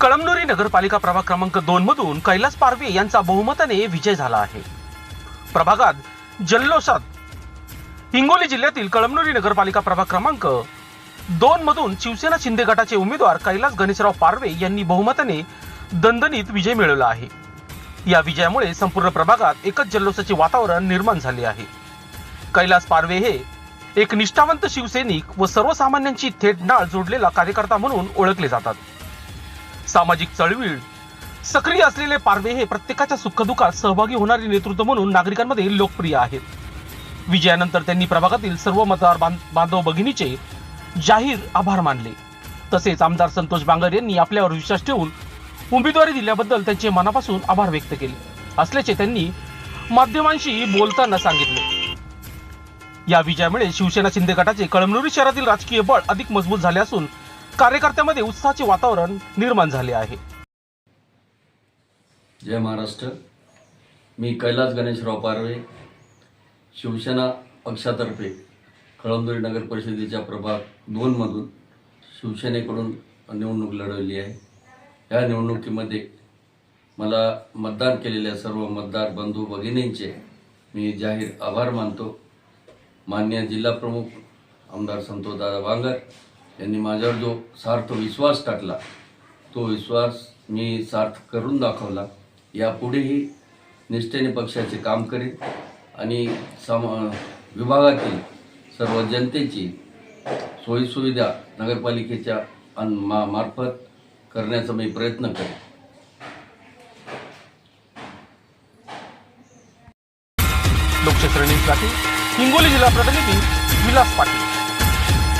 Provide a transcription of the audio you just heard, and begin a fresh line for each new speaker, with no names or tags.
कळमनुरी नगरपालिका प्रभाग क्रमांक 2 मधून कैलास पारवे यांचा बहुमताने विजय झाला आहे। प्रभागात जल्लोषात हिंगोली जिल्ह्यातील कळमनुरी नगरपालिका प्रभाग क्रमांक 2 मधून शिवसेना शिंदे गटाचे उमेदवार कैलास गणेशराव पारवे यांनी बहुमताने दणदणीत विजय मिळवला आहे। या विजयामुळे संपूर्ण प्रभागात एकच जल्लोषाचे वातावरण निर्माण झाले आहे। कैलास पारवे हे एक निष्ठावंत शिवसैनिक व सर्वसामान्यांची थेट नाळ जोडलेला कार्यकर्ता म्हणून ओळखले जातात। सामाजिक चळवळीत सक्रिय असलेले पारवे हे प्रत्येकाच्या सुखदुःखात सहभागी होणारे नेतृत्व म्हणून नागरिकांमध्ये लोकप्रिय आहेत। विजयानंतर त्यांनी प्रभागातील सर्व मतदार बांधव भगिनीचे जाहीर आभार मानले। तसेच आमदार संतोष बांगर यांनी आपल्यावर विश्वास ठेवून उमेदवारी दिल्याबद्दल त्यांचे मनापासून आभार व्यक्त केले असल्याचे त्यांनी माध्यमांशी बोलताना सांगितले। या विजयामुळे शिवसेना शिंदे गटाचे कळमनुरी शहरातील राजकीय बळ अधिक मजबूत झाले असून कार्यकर्त्यांमध्ये उत्साहाचे वातावरण निर्माण झाले आहे।
जय महाराष्ट्र। मी कैलास गणेशराव पारवे, शिवसेना पक्षातर्फे कळमनुरी नगर परिषदेच्या प्रभाग 2 मधून शिवसेनेकडून निवडणूक लढवली आहे। या निवडणुकीमध्ये मला मतदान केलेल्या सर्व मतदार बंधू भगिनींचे मी जाहीर आभार मानतो। माननीय जिल्हा प्रमुख आमदार संतोष दादा बांगर यांनी माझ्यावर जो सार्थ विश्वास टाकला तो विश्वास मी सार्थ करून दाखवला। यापुढेही निष्ठेने पक्षाचे काम करेन आणि विभागातील सर्व जनतेची सोयीसुविधा नगरपालिकेच्या मार्फत करण्याचा मी प्रयत्न करेन।
लोकशाही न्यूजसाठी हिंगोली जिल्हा प्रतिनिधी विलास पाटील।